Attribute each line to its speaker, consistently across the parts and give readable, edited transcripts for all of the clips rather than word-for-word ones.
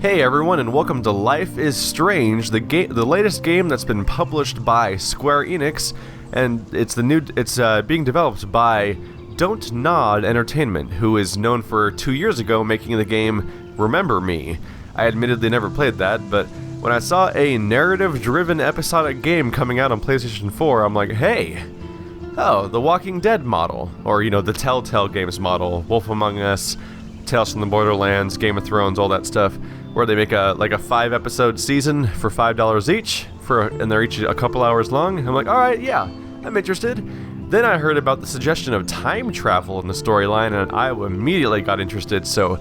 Speaker 1: Hey everyone, and welcome to Life is Strange, the latest game that's been published by Square Enix, and it's being developed by Don't Nod Entertainment, who is known for 2 years ago making the game Remember Me. I admittedly never played that, but when I saw a narrative-driven episodic game coming out on PlayStation 4, I'm like, hey, oh, the Walking Dead model, or the Telltale Games model, Wolf Among Us, Tales from the Borderlands, Game of Thrones, all that stuff, where they make a 5-episode season for $5 each, and they're each a couple hours long. I'm like, all right, yeah, I'm interested. Then I heard about the suggestion of time travel in the storyline, and I immediately got interested. So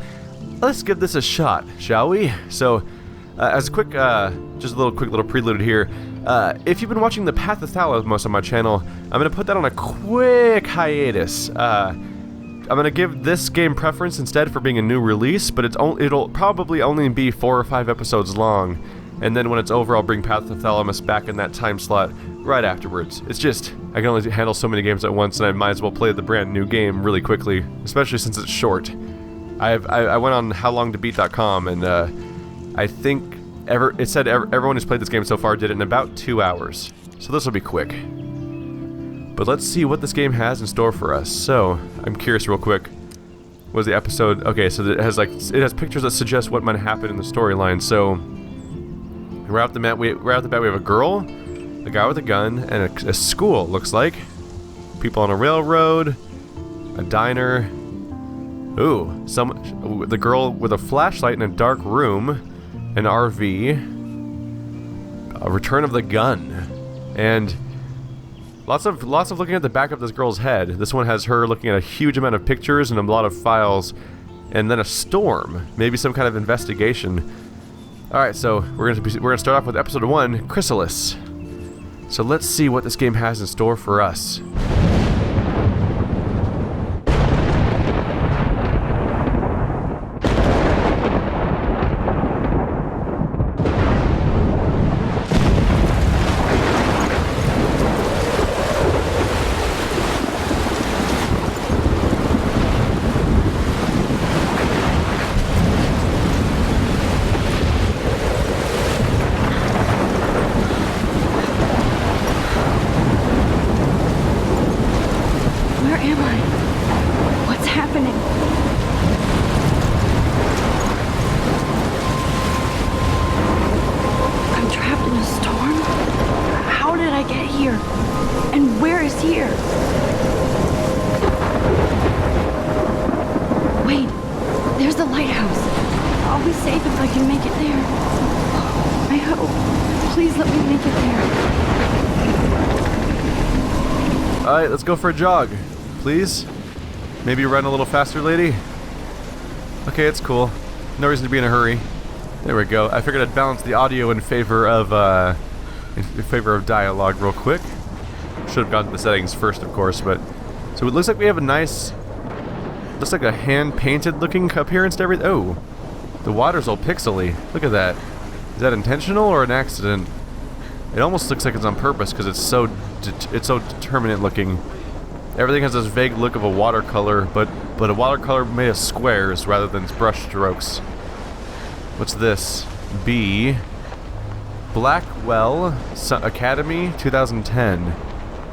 Speaker 1: let's give this a shot, shall we? So, as a quick, just a quick little prelude here. If you've been watching The Path of Thalamus on my channel, I'm gonna put that on a quick hiatus. I'm going to give this game preference instead for being a new release, but it'll probably only be 4 or 5 episodes long, and then when it's over I'll bring Path of Thalamus back in that time slot right afterwards. It's just, I can only handle so many games at once, and I might as well play the brand new game really quickly, especially since it's short. I went on howlongtobeat.com, and I think it said everyone who's played this game so far did it in about 2 hours, so this will be quick. But let's see what this game has in store for us. So, I'm curious real quick. What is the episode? Okay, so it has pictures that suggest what might happen in the storyline. So, right off the bat we have a girl, a guy with a gun, and a school, looks like. People on a railroad, a diner. Ooh, the girl with a flashlight in a dark room, an RV, a return of the gun, and Lots of looking at the back of this girl's head. This one has her looking at a huge amount of pictures and a lot of files, and then a storm, maybe some kind of investigation. All right, so we're gonna start off with episode 1, Chrysalis. So let's see what this game has in store for us. Alright, let's go for a jog, please. Maybe run a little faster, lady. Okay, it's cool. No reason to be in a hurry. There we go. I figured I'd balance the audio in favor of dialogue real quick. Should have gone to the settings first, of course, but so it looks like we have a nice, looks like a hand-painted looking appearance to everything. Oh, the water's all pixely. Look at that. Is that intentional or an accident? It almost looks like it's on purpose because it's so determinate looking. Everything has this vague look of a watercolor, but a watercolor made of squares rather than brush strokes. What's this? B. Blackwell Academy 2010,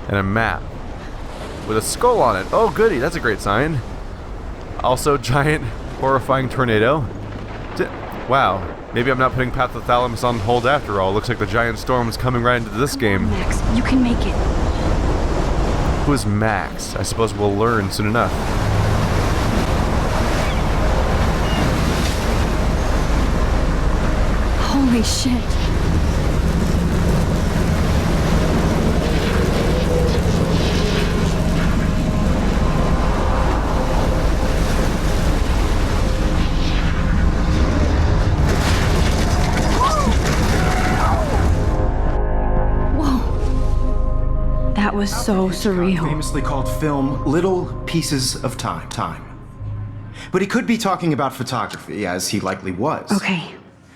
Speaker 1: and a map with a skull on it. Oh goody, that's a great sign. Also, giant, horrifying tornado. Wow. Maybe I'm not putting Path of Thalamus on hold after all. Looks like the giant storm is coming right into this game.
Speaker 2: Max, you can make it.
Speaker 1: Who is Max? I suppose we'll learn soon enough.
Speaker 2: Holy shit. That was so surreal.
Speaker 3: Famously called film Little Pieces of Time. But he could be talking about photography, as he likely was.
Speaker 2: Okay,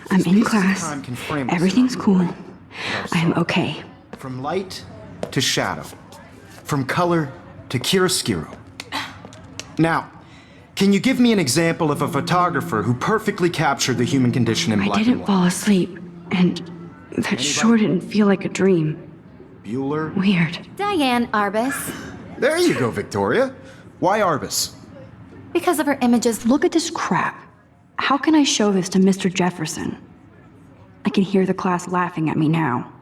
Speaker 2: I'm in class. Everything's cool. I am okay.
Speaker 3: From light to shadow. From color to chiaroscuro. Now, Can you give me an example of a photographer who perfectly captured the human condition in black
Speaker 2: I
Speaker 3: and
Speaker 2: didn't
Speaker 3: white?
Speaker 2: fall asleep, and that sure didn't feel like a dream.
Speaker 3: Bueller?
Speaker 2: Weird.
Speaker 4: Diane Arbus.
Speaker 3: There you go, Victoria. Why Arbus?
Speaker 4: Because of her images.
Speaker 2: Look at this crap. How can I show this to Mr. Jefferson? I can hear the class laughing at me now.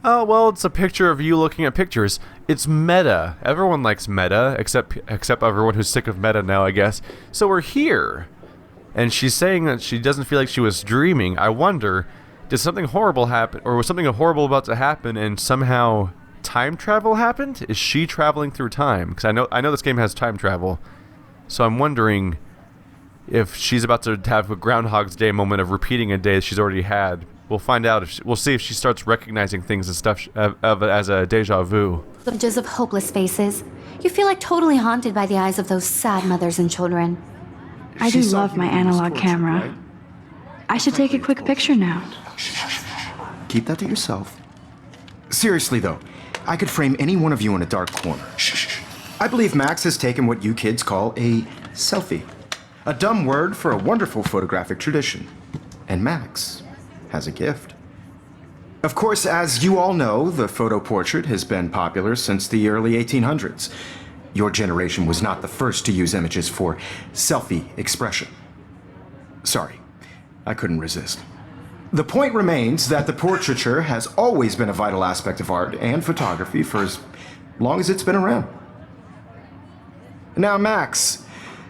Speaker 1: Oh, well, it's a picture of you looking at pictures. It's meta. Everyone likes meta, except everyone who's sick of meta now, I guess. So we're here. And she's saying that she doesn't feel like she was dreaming. I wonder, did something horrible happen, or was something horrible about to happen and somehow time travel happened? Is she traveling through time? Because I know this game has time travel. So I'm wondering if she's about to have a Groundhog's Day moment of repeating a day that she's already had. We'll find out. We'll see if she starts recognizing things and stuff as a deja vu.
Speaker 4: Images of hopeless faces. You feel like totally haunted by the eyes of those sad mothers and children.
Speaker 2: I do love my analog camera. I should take a quick picture now.
Speaker 3: Keep that to yourself. Seriously, though, I could frame any one of you in a dark corner. I believe Max has taken what you kids call a selfie. A dumb word for a wonderful photographic tradition. And Max has a gift. Of course, as you all know, the photo portrait has been popular since the early 1800s. Your generation was not the first to use images for selfie expression. Sorry, I couldn't resist. The point remains that the portraiture has always been a vital aspect of art and photography for as long as it's been around. Now, Max,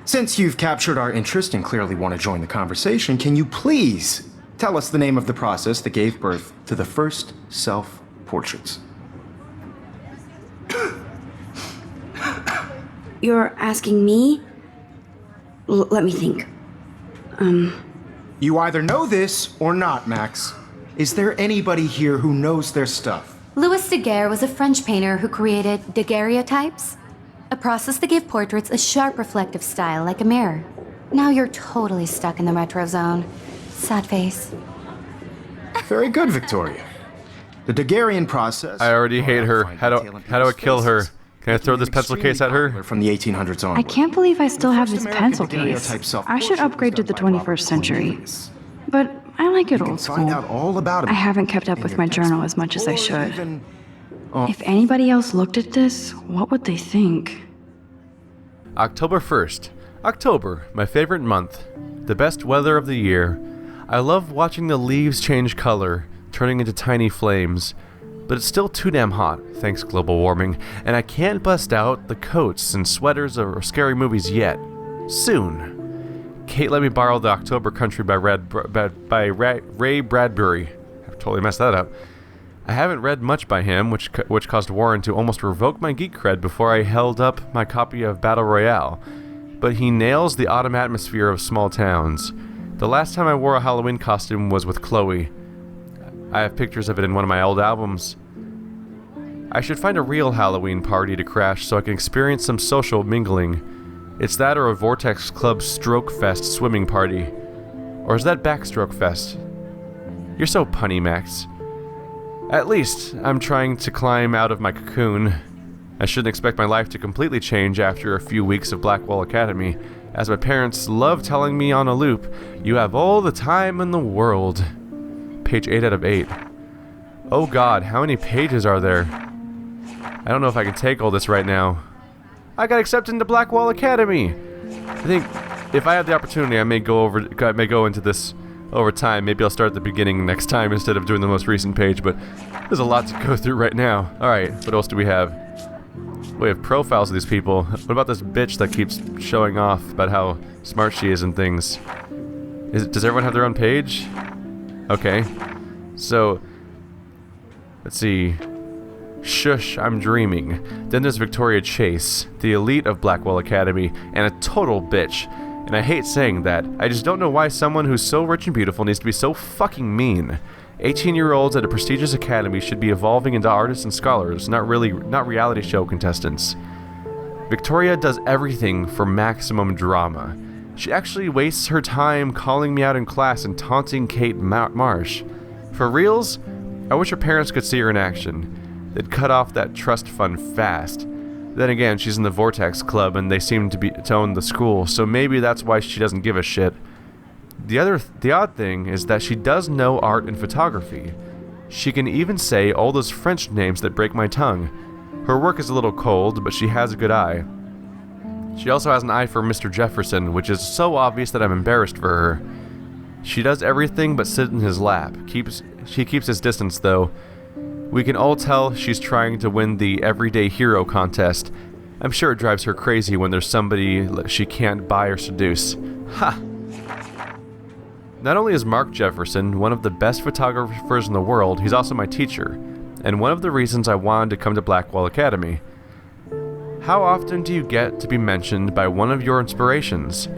Speaker 3: since you've captured our interest and clearly want to join the conversation, can you please tell us the name of the process that gave birth to the first self-portraits?
Speaker 2: You're asking me? Let me think.
Speaker 3: You either know this or not, Max. Is there anybody here who knows their stuff?
Speaker 4: Louis Daguerre was a French painter who created daguerreotypes, a process that gave portraits a sharp reflective style like a mirror. Now you're totally stuck in the retro zone. Sad face.
Speaker 3: Very good, Victoria. The Daguerrean process...
Speaker 1: I already hate her. How do I kill her? Can I throw this pencil case at her?
Speaker 3: From the 1800s on.
Speaker 2: I can't believe I still have this pencil case. I should upgrade to the 21st century. But I like it old school.
Speaker 3: Find out all about it.
Speaker 2: I haven't kept up with my journal as much as I should. If anybody else looked at this, what would they think?
Speaker 1: October 1st. October, my favorite month. The best weather of the year. I love watching the leaves change color, turning into tiny flames. But it's still too damn hot, thanks global warming, and I can't bust out the coats and sweaters or scary movies yet. Soon. Kate let me borrow The October Country by Ray Bradbury. I totally messed that up. I haven't read much by him, which caused Warren to almost revoke my geek cred before I held up my copy of Battle Royale. But he nails the autumn atmosphere of small towns. The last time I wore a Halloween costume was with Chloe. I have pictures of it in one of my old albums. I should find a real Halloween party to crash so I can experience some social mingling. It's that or a Vortex Club Stroke Fest swimming party. Or is that Backstroke Fest? You're so punny, Max. At least, I'm trying to climb out of my cocoon. I shouldn't expect my life to completely change after a few weeks of Blackwell Academy, as my parents love telling me on a loop, you have all the time in the world. Page 8 out of 8. Oh god, how many pages are there? I don't know if I can take all this right now. I got accepted into Blackwell Academy! I think if I have the opportunity, I may go into this over time. Maybe I'll start at the beginning next time instead of doing the most recent page, but there's a lot to go through right now. Alright, what else do we have? We have profiles of these people. What about this bitch that keeps showing off about how smart she is and things? Does everyone have their own page? Okay. So, let's see. Shush, I'm dreaming. Then there's Victoria Chase, the elite of Blackwell Academy, and a total bitch. And I hate saying that. I just don't know why someone who's so rich and beautiful needs to be so fucking mean. 18-year-olds at a prestigious academy should be evolving into artists and scholars, not reality show contestants. Victoria does everything for maximum drama. She actually wastes her time calling me out in class and taunting Kate Marsh. For reals, I wish her parents could see her in action. They'd cut off that trust fund fast. Then again, she's in the Vortex Club and they seem to own the school, so maybe that's why she doesn't give a shit. The odd thing is that she does know art and photography. She can even say all those French names that break my tongue. Her work is a little cold, but she has a good eye. She also has an eye for Mr. Jefferson, which is so obvious that I'm embarrassed for her. She does everything but sit in his lap. She keeps his distance, though. We can all tell she's trying to win the Everyday Hero contest. I'm sure it drives her crazy when there's somebody she can't buy or seduce. Ha! Not only is Mark Jefferson one of the best photographers in the world, he's also my teacher, and one of the reasons I wanted to come to Blackwell Academy. How often do you get to be mentioned by one of your inspirations?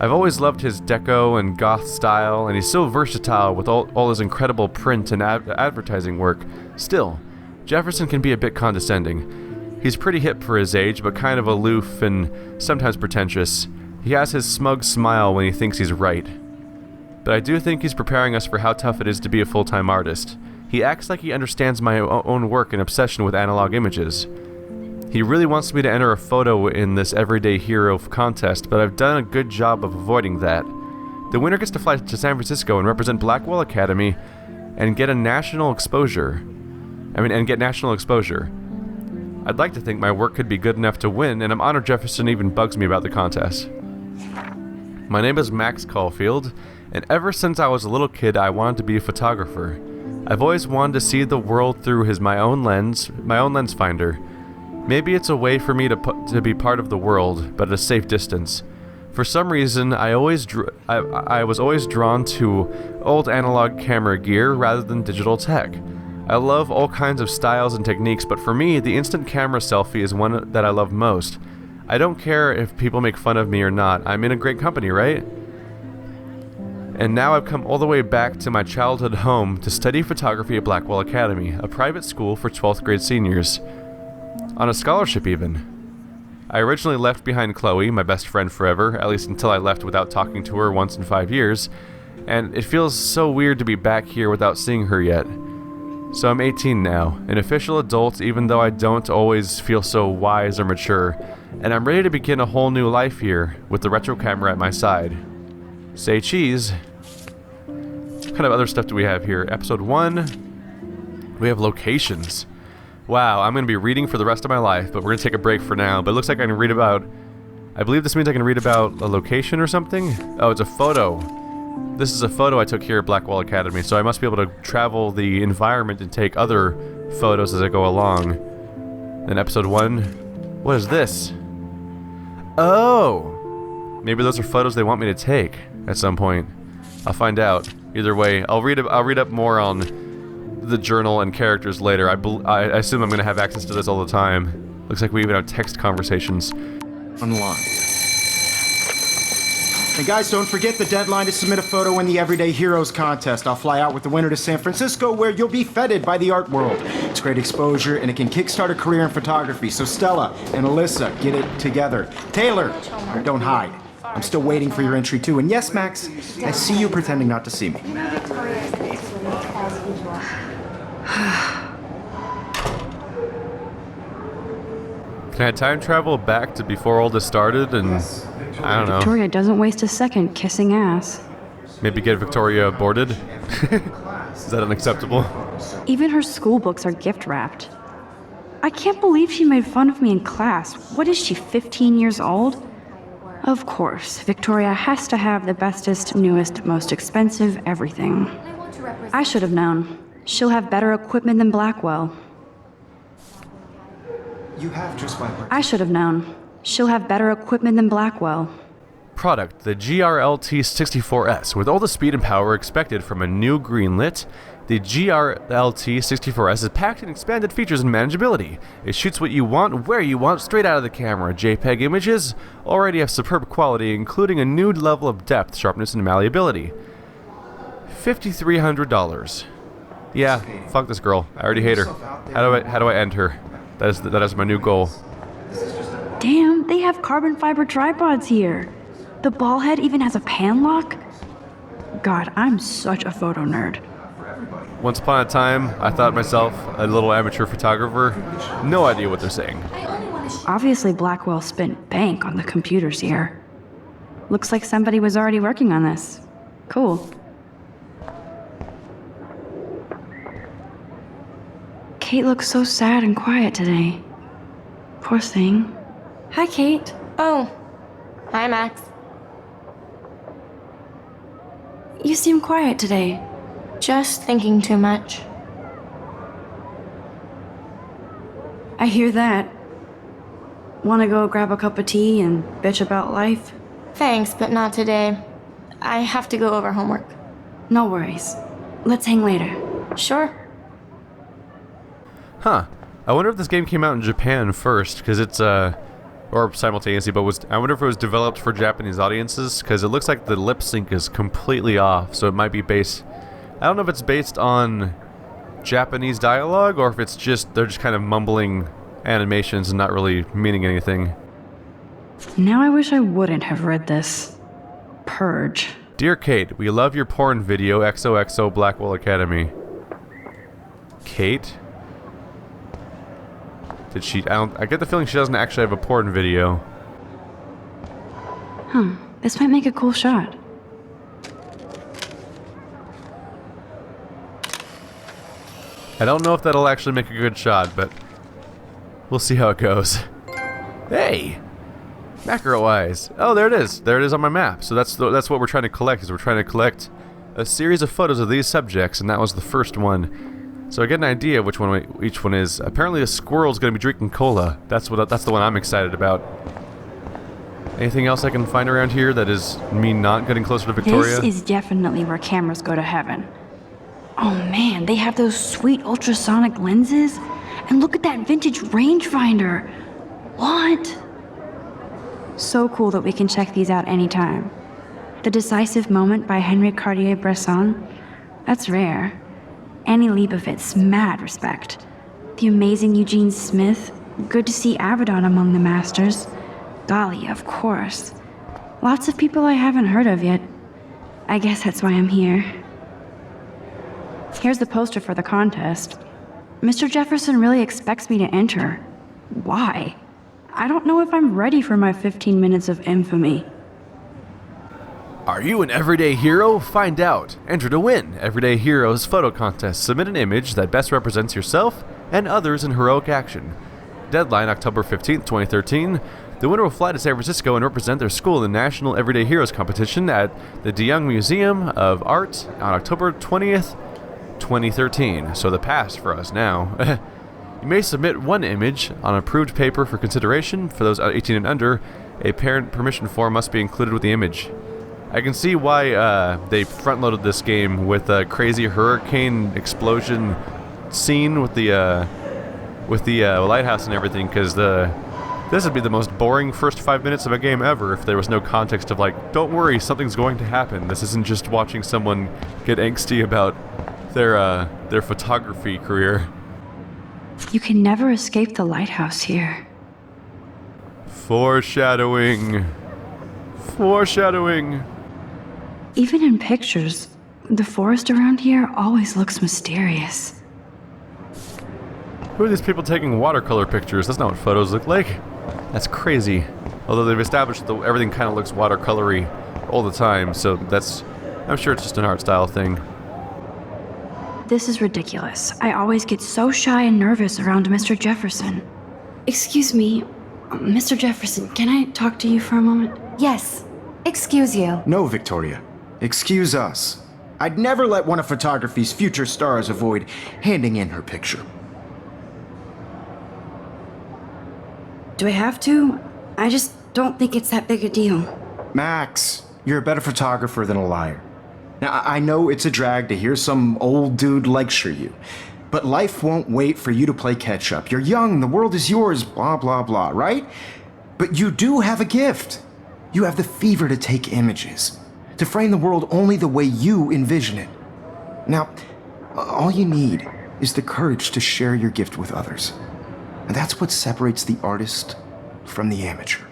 Speaker 1: I've always loved his deco and goth style, and he's so versatile with all his incredible print and advertising work. Still, Jefferson can be a bit condescending. He's pretty hip for his age, but kind of aloof and sometimes pretentious. He has his smug smile when he thinks he's right. But I do think he's preparing us for how tough it is to be a full-time artist. He acts like he understands my own work and obsession with analog images. He really wants me to enter a photo in this Everyday Hero contest, but I've done a good job of avoiding that. The winner gets to fly to San Francisco and represent Blackwell Academy and get national exposure. I'd like to think my work could be good enough to win, and I'm honored Jefferson even bugs me about the contest. My name is Max Caulfield, and ever since I was a little kid, I wanted to be a photographer. I've always wanted to see the world through my own lens finder. Maybe it's a way for me to be part of the world, but at a safe distance. For some reason, I was always drawn to old analog camera gear rather than digital tech. I love all kinds of styles and techniques, but for me, the instant camera selfie is one that I love most. I don't care if people make fun of me or not. I'm in a great company, right? And now I've come all the way back to my childhood home to study photography at Blackwell Academy, a private school for 12th grade seniors. On a scholarship, even. I originally left behind Chloe, my best friend forever, at least until I left without talking to her once in 5 years, and it feels so weird to be back here without seeing her yet. So I'm 18 now, an official adult even though I don't always feel so wise or mature, and I'm ready to begin a whole new life here, with the retro camera at my side. Say cheese. What kind of other stuff do we have here? Episode 1, we have locations. Wow, I'm going to be reading for the rest of my life, but we're going to take a break for now. But it looks like I can read about... I believe this means I can read about a location or something? Oh, it's a photo. This is a photo I took here at Blackwell Academy, so I must be able to travel the environment and take other photos as I go along. Then episode 1... What is this? Oh! Maybe those are photos they want me to take at some point. I'll find out. Either way, I'll read up more on the journal and characters later. I assume I'm going to have access to this all the time. Looks like we even have text conversations.
Speaker 3: Online. And guys, don't forget the deadline to submit a photo in the Everyday Heroes contest. I'll fly out with the winner to San Francisco, where you'll be feted by the art world. It's great exposure, and it can kickstart a career in photography. So Stella and Alyssa, get it together. Taylor, don't hide. I'm still waiting for your entry too. And yes, Max, I see you pretending not to see me.
Speaker 1: Can I time travel back to before all this started and... I don't know.
Speaker 2: Victoria doesn't waste a second kissing ass.
Speaker 1: Maybe get Victoria aborted? Is that unacceptable?
Speaker 2: Even her school books are gift wrapped. I can't believe she made fun of me in class. What is she, 15 years old? Of course, Victoria has to have the bestest, newest, most expensive everything. I should have known. She'll have better equipment than Blackwell.
Speaker 3: You have just by...
Speaker 2: I should have known. She'll have better equipment than Blackwell.
Speaker 1: Product, the GRLT-64S. With all the speed and power expected from a new greenlit, the GRLT-64S is packed in expanded features and manageability. It shoots what you want, where you want, straight out of the camera. JPEG images already have superb quality, including a new level of depth, sharpness, and malleability. $5,300. Yeah, fuck this girl. I already hate her. How do I end her? That is my new goal.
Speaker 2: Damn, they have carbon fiber tripods here. The ball head even has a pan lock. God, I'm such a photo nerd.
Speaker 1: Once upon a time, I thought myself a little amateur photographer. No idea what they're saying.
Speaker 2: Obviously, Blackwell spent bank on the computers here. Looks like somebody was already working on this. Cool. Kate looks so sad and quiet today. Poor thing. Hi, Kate.
Speaker 5: Oh. Hi, Max.
Speaker 2: You seem quiet today.
Speaker 5: Just thinking too much.
Speaker 2: I hear that. Wanna go grab a cup of tea and bitch about life?
Speaker 5: Thanks, but not today. I have to go over homework.
Speaker 2: No worries. Let's hang later.
Speaker 5: Sure.
Speaker 1: Huh. I wonder if this game came out in Japan first, because it's, or simultaneously, but I wonder if it was developed for Japanese audiences, because it looks like the lip sync is completely off, so it might be based... I don't know if it's based on Japanese dialogue, or if it's just, they're just kind of mumbling animations and not really meaning anything.
Speaker 2: Now I wish I wouldn't have read this. Purge.
Speaker 1: Dear Kate, we love your porn video, XOXO Blackwell Academy. Kate? Did she... I get the feeling she doesn't actually have a porn video.
Speaker 2: Huh. This might make a cool shot.
Speaker 1: I don't know if that'll actually make a good shot, but we'll see how it goes. Hey! Macro eyes. Oh, there it is. There it is on my map. So that's what we're trying to collect, is we're trying to collect a series of photos of these subjects, and that was the first one. So I get an idea of which one each one is. Apparently a squirrel's going to be drinking cola. That's the one I'm excited about. Anything else I can find around here that is me not getting closer to Victoria?
Speaker 2: This is definitely where cameras go to heaven. Oh man, they have those sweet ultrasonic lenses. And look at that vintage rangefinder. What? So cool that we can check these out anytime. The Decisive Moment by Henry Cartier-Bresson. That's rare. Annie Leibovitz, mad respect. The amazing Eugene Smith. Good to see Avedon among the masters. Golly, of course. Lots of people I haven't heard of yet. I guess that's why I'm here. Here's the poster for the contest. Mr. Jefferson really expects me to enter. Why? I don't know if I'm ready for my 15 minutes of infamy.
Speaker 1: Are you an everyday hero? Find out. Enter to win Everyday Heroes photo contest. Submit an image that best represents yourself and others in heroic action. Deadline October 15th, 2013. The winner will fly to San Francisco and represent their school in the National Everyday Heroes competition at the DeYoung Museum of Art on October 20th, 2013. So the past for us now. You may submit one image on approved paper for consideration. For those 18 and under, a parent permission form must be included with the image. I can see why they front-loaded this game with a crazy hurricane explosion scene with the lighthouse and everything, because this would be the most boring first 5 minutes of a game ever if there was no context of like, don't worry, something's going to happen. This isn't just watching someone get angsty about their photography career.
Speaker 2: You can never escape the lighthouse here.
Speaker 1: Foreshadowing. Foreshadowing.
Speaker 2: Even in pictures, the forest around here always looks mysterious.
Speaker 1: Who are these people taking watercolor pictures? That's not what photos look like. That's crazy. Although they've established that everything kind of looks watercolory all the time, so I'm sure it's just an art style thing.
Speaker 2: This is ridiculous. I always get so shy and nervous around Mr. Jefferson. Excuse me, Mr. Jefferson, can I talk to you for a moment?
Speaker 4: Yes. Excuse you.
Speaker 3: No, Victoria. Excuse us. I'd never let one of photography's future stars avoid handing in her picture.
Speaker 2: Do I have to? I just don't think it's that big a deal.
Speaker 3: Max, you're a better photographer than a liar. Now, I know it's a drag to hear some old dude lecture you, but life won't wait for you to play catch-up. You're young, the world is yours, blah, blah, blah, right? But you do have a gift. You have the fever to take images, to frame the world only the way you envision it. Now, all you need is the courage to share your gift with others. And that's what separates the artist from the amateur.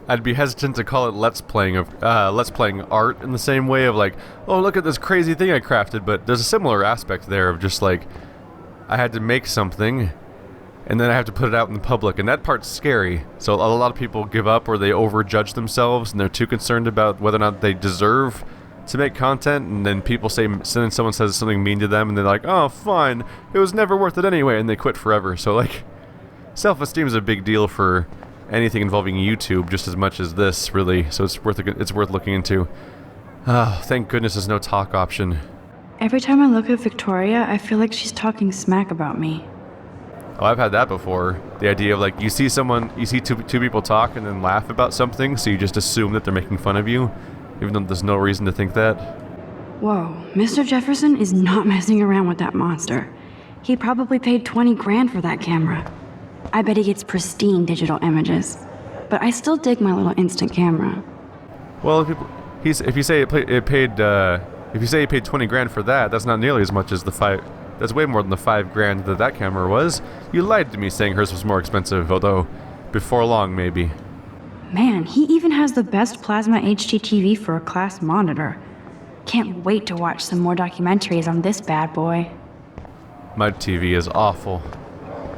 Speaker 1: I'd be hesitant to call it let's playing art in the same way of like, oh, look at this crazy thing I crafted, but there's a similar aspect there of just like, I had to make something, and then I have to put it out in the public, and that part's scary. So a lot of people give up, or they overjudge themselves, and they're too concerned about whether or not they deserve to make content, and then someone says something mean to them, and they're like, oh, fine, it was never worth it anyway, and they quit forever. So, like, self-esteem is a big deal for anything involving YouTube, just as much as this, really. So it's worth looking into. Oh, thank goodness there's no talk option.
Speaker 2: Every time I look at Victoria, I feel like she's talking smack about me.
Speaker 1: Oh, I've had that before. The idea of, like, you see two people talk and then laugh about something, so you just assume that they're making fun of you, even though there's no reason to think that.
Speaker 2: Whoa, Mr. Jefferson is not messing around with that monster. He probably paid 20 grand for that camera. I bet he gets pristine digital images. But I still dig my little instant camera.
Speaker 1: Well, if you say he paid 20 grand for that, that's not nearly as much as that's way more than the 5 grand that camera was. You lied to me saying hers was more expensive, although before long, maybe.
Speaker 2: Man, he even has the best plasma HDTV for a class monitor. Can't wait to watch some more documentaries on this bad boy.
Speaker 1: My TV is awful.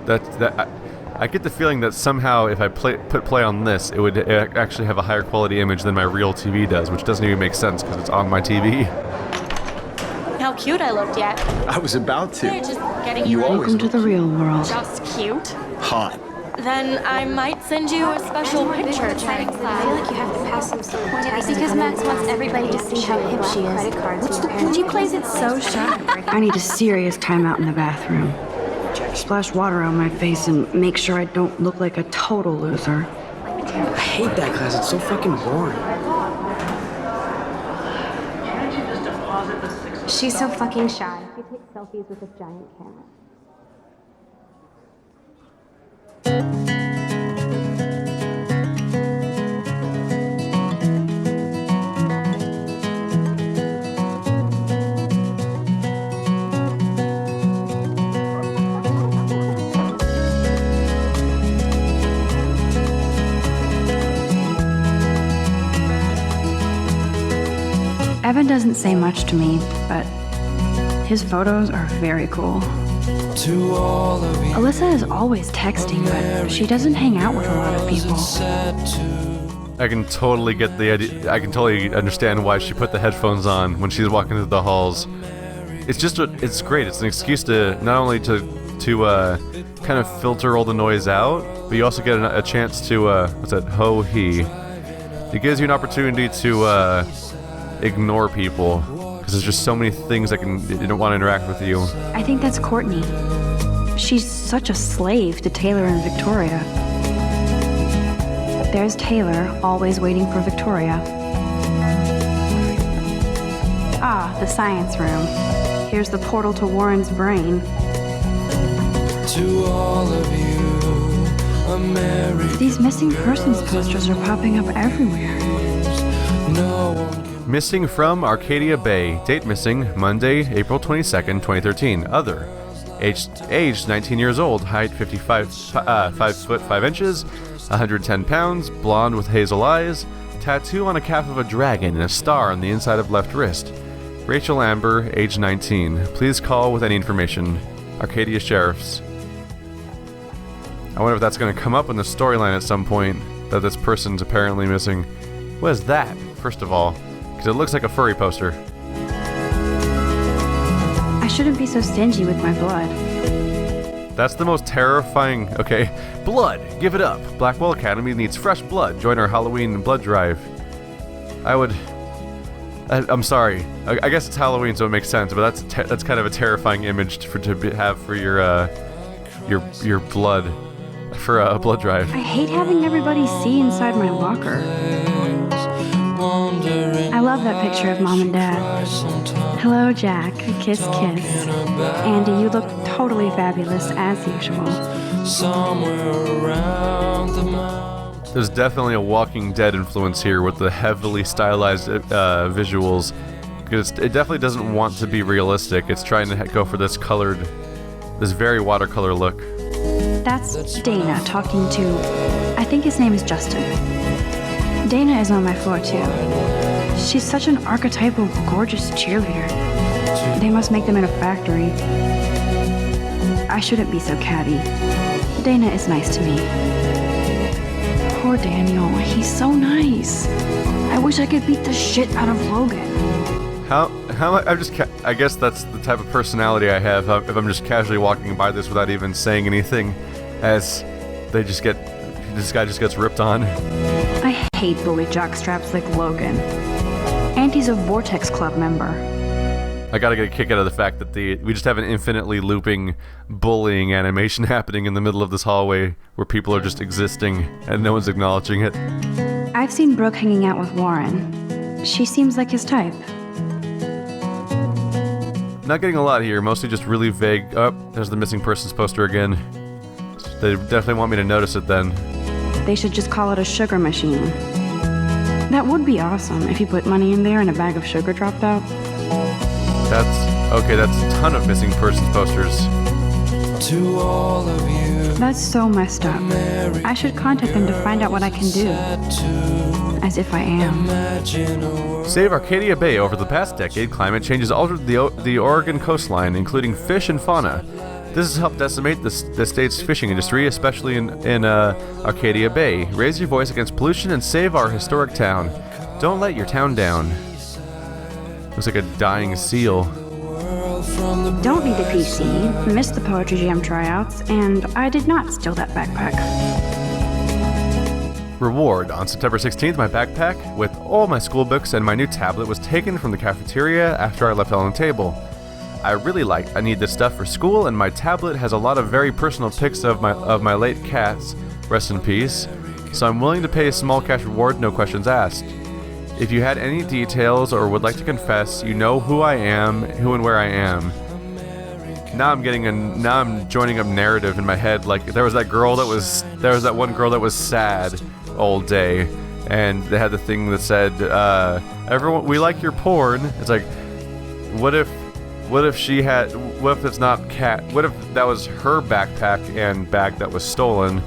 Speaker 1: I get the feeling that somehow if I put play on this, it would actually have a higher quality image than my real TV does, which doesn't even make sense because it's on my TV.
Speaker 5: How cute I looked yet.
Speaker 3: I was about to.
Speaker 5: Just getting
Speaker 3: You
Speaker 5: you ready.
Speaker 2: Welcome to the real world.
Speaker 5: Just cute.
Speaker 3: Hot.
Speaker 5: Then I might send you a special picture.
Speaker 6: I feel like you have to pass some support.
Speaker 4: Because Max wants everybody to see how hip she is. She plays it so sharp.
Speaker 2: I need a serious timeout in the bathroom. Splash water on my face and make sure I don't look like a total loser.
Speaker 7: I hate that class. It's so fucking boring.
Speaker 6: She's so fucking shy. She takes selfies with a giant camera.
Speaker 2: Evan doesn't say much to me, but his photos are very cool. Alyssa is always texting, but she doesn't hang out with a lot of people.
Speaker 1: I can totally get the idea. I can totally understand why she put the headphones on when she's walking through the halls. It's great. It's an excuse to not only to kind of filter all the noise out, but you also get a chance to ho-he. It gives you an opportunity to ignore people, because there's just so many things that don't want to interact with you.
Speaker 2: I think that's Courtney. She's such a slave to Taylor and Victoria. There's Taylor, always waiting for Victoria. Ah, the science room. Here's the portal to Warren's brain.
Speaker 8: To all of you, a merry
Speaker 2: These missing persons posters are popping up everywhere.
Speaker 8: no one.
Speaker 1: Missing from Arcadia Bay. Date missing, Monday, April 22nd, 2013. Other. Aged 19 years old. Height 5 foot 5 inches. 110 pounds. Blonde with hazel eyes. Tattoo on a calf of a dragon and a star on the inside of left wrist. Rachel Amber, age 19. Please call with any information. Arcadia Sheriffs. I wonder if that's going to come up in the storyline at some point, that this person's apparently missing. What is that, first of all? Because it looks like a furry poster.
Speaker 2: I shouldn't be so stingy with my blood.
Speaker 1: That's the most terrifying... Okay. Blood! Give it up! Blackwell Academy needs fresh blood. Join our Halloween blood drive. I'm sorry. I guess it's Halloween, so it makes sense, but that's kind of a terrifying image to have for your blood, for a blood drive.
Speaker 2: I hate having everybody see inside my locker. I love that picture of Mom and Dad. Hello, Jack. Kiss, kiss. Andy, you look totally fabulous, as usual.
Speaker 8: Somewhere around the mountain.
Speaker 1: There's definitely a Walking Dead influence here with the heavily stylized visuals. Because it definitely doesn't want to be realistic. It's trying to go for this very watercolor look.
Speaker 2: That's Dana talking to... I think his name is Justin. Dana is on my floor, too. She's such an archetypal, gorgeous cheerleader. They must make them in a factory. I shouldn't be so catty. Dana is nice to me. Poor Daniel, he's so nice. I wish I could beat the shit out of Logan.
Speaker 1: I guess that's the type of personality I have. If I'm just casually walking by this without even saying anything, as this guy just gets ripped on.
Speaker 2: I hate bully jockstraps like Logan. And he's a Vortex Club member.
Speaker 1: I gotta get a kick out of the fact that we just have an infinitely looping bullying animation happening in the middle of this hallway where people are just existing and no one's acknowledging it.
Speaker 2: I've seen Brooke hanging out with Warren. She seems like his type.
Speaker 1: Not getting a lot here, mostly just really vague. Oh, there's the missing persons poster again. They definitely want me to notice it then.
Speaker 2: They should just call it a sugar machine. That would be awesome if you put money in there and a bag of sugar dropped out.
Speaker 1: That's a ton of missing persons posters.
Speaker 8: To all of you,
Speaker 2: That's so messed up. I should contact them to find out what I can do. As if I am.
Speaker 8: imagine a world.
Speaker 1: Save Arcadia Bay. Over the past decade, climate change has altered the Oregon coastline, including fish and fauna. This has helped decimate the state's fishing industry, especially in Arcadia Bay. Raise your voice against pollution and save our historic town. Don't let your town down. Looks like a dying seal.
Speaker 2: Don't need a PC, missed the Poetry Jam tryouts, and I did not steal that backpack.
Speaker 1: Reward. On September 16th, my backpack with all my school books and my new tablet was taken from the cafeteria after I left it on the table. I need this stuff for school, and my tablet has a lot of very personal pics of my late cats, rest in peace, so I'm willing to pay a small cash reward, no questions asked. If you had any details or would like to confess, you know who I am, who and where I am. Now I'm joining a narrative in my head, like there was that one girl that was sad all day, and they had the thing that said, everyone, we like your porn. It's like, what if it's not cat? What if that was her backpack and bag that was stolen,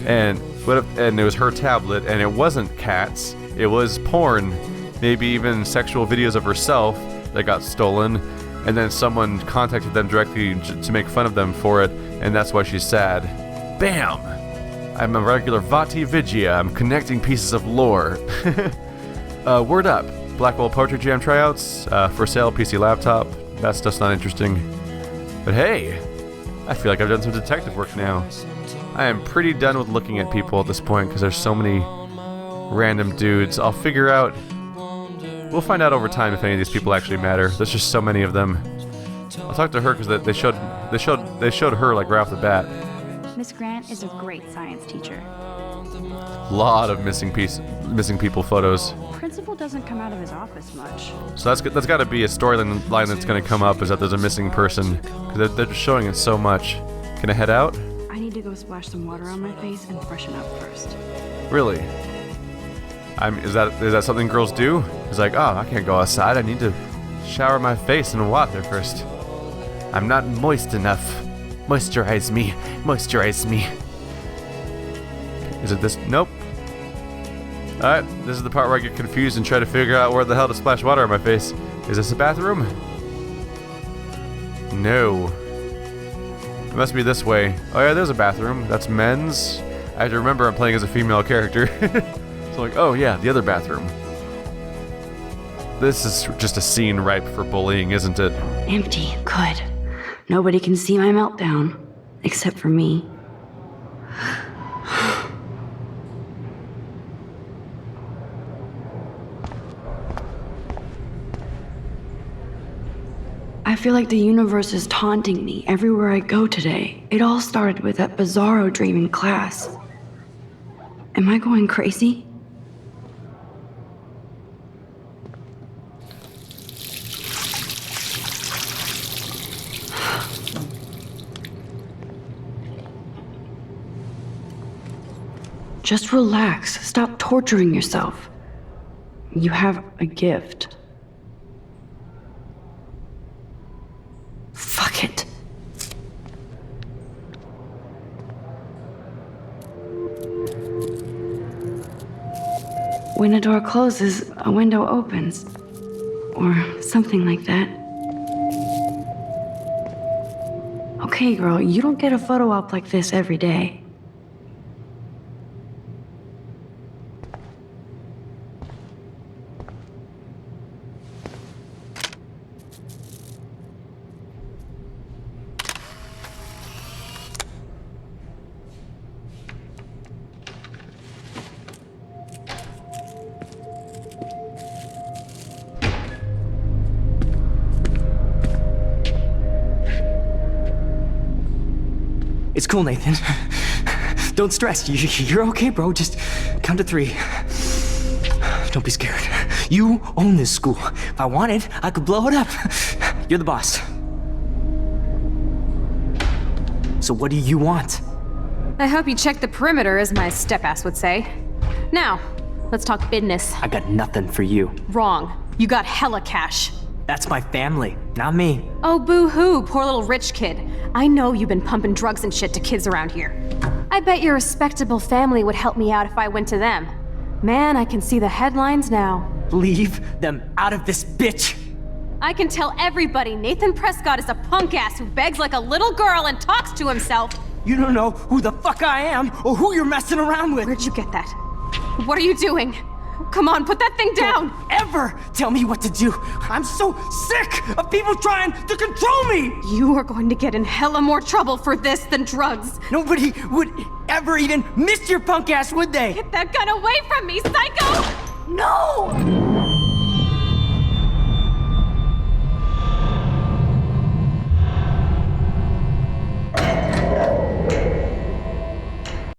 Speaker 1: and it was her tablet and it wasn't cats, it was porn, maybe even sexual videos of herself that got stolen, and then someone contacted them directly to make fun of them for it, and that's why she's sad. Bam! I'm a regular Vati Vigia. I'm connecting pieces of lore. Word up. Blackwell Poetry Jam tryouts, for sale, PC laptop. That stuff's not interesting. But hey, I feel like I've done some detective work now. I am pretty done with looking at people at this point because there's so many random dudes. I'll figure out. We'll find out over time if any of these people actually matter. There's just so many of them. I'll talk to her because they showed her like right off the bat.
Speaker 2: Miss Grant is a great science teacher.
Speaker 1: Lot of missing people photos.
Speaker 2: Principal doesn't come out of his office much.
Speaker 1: So that's got to be a storyline that's going to come up, is that there's a missing person, because they're just showing it so much. Can I head out?
Speaker 2: I need to go splash some water on my face and freshen up first.
Speaker 1: Really? Is that something girls do? It's like, oh, I can't go outside. I need to shower my face in water first. I'm not moist enough. Moisturize me. Moisturize me. Is it this? Nope. Alright, this is the part where I get confused and try to figure out where the hell to splash water on my face. Is this a bathroom? No. It must be this way. Oh yeah, there's a bathroom. That's men's. I have to remember I'm playing as a female character. So like, oh yeah, the other bathroom. This is just a scene ripe for bullying, isn't it?
Speaker 2: Empty. Good. Nobody can see my meltdown. Except for me. I feel like the universe is taunting me everywhere I go today. It all started with that bizarro dream in class. Am I going crazy? Just relax. Stop torturing yourself. You have a gift. Fuck it. When a door closes, a window opens. Or something like that. Okay, girl, you don't get a photo op like this every day.
Speaker 7: It's cool, Nathan. Don't stress. You're okay, bro. Just count to 3. Don't be scared. You own this school. If I wanted, I could blow it up. You're the boss. So what do you want?
Speaker 9: I hope you checked the perimeter, as my step-ass would say. Now, let's talk business.
Speaker 7: I got nothing for you.
Speaker 9: Wrong. You got hella cash.
Speaker 7: That's my family, not me.
Speaker 9: Oh, boo-hoo, poor little rich kid. I know you've been pumping drugs and shit to kids around here. I bet your respectable family would help me out if I went to them. Man, I can see the headlines now.
Speaker 7: Leave them out of this bitch!
Speaker 9: I can tell everybody Nathan Prescott is a punk ass who begs like a little girl and talks to himself.
Speaker 7: You don't know who the fuck I am or who you're messing around with.
Speaker 9: Where'd you get that? What are you doing? Come on, put that thing down!
Speaker 7: Don't ever tell me what to do! I'm so sick of people trying to control me!
Speaker 9: You are going to get in hella more trouble for this than drugs.
Speaker 7: Nobody would ever even miss your punk ass, would they?
Speaker 9: Get that gun away from me, psycho! No!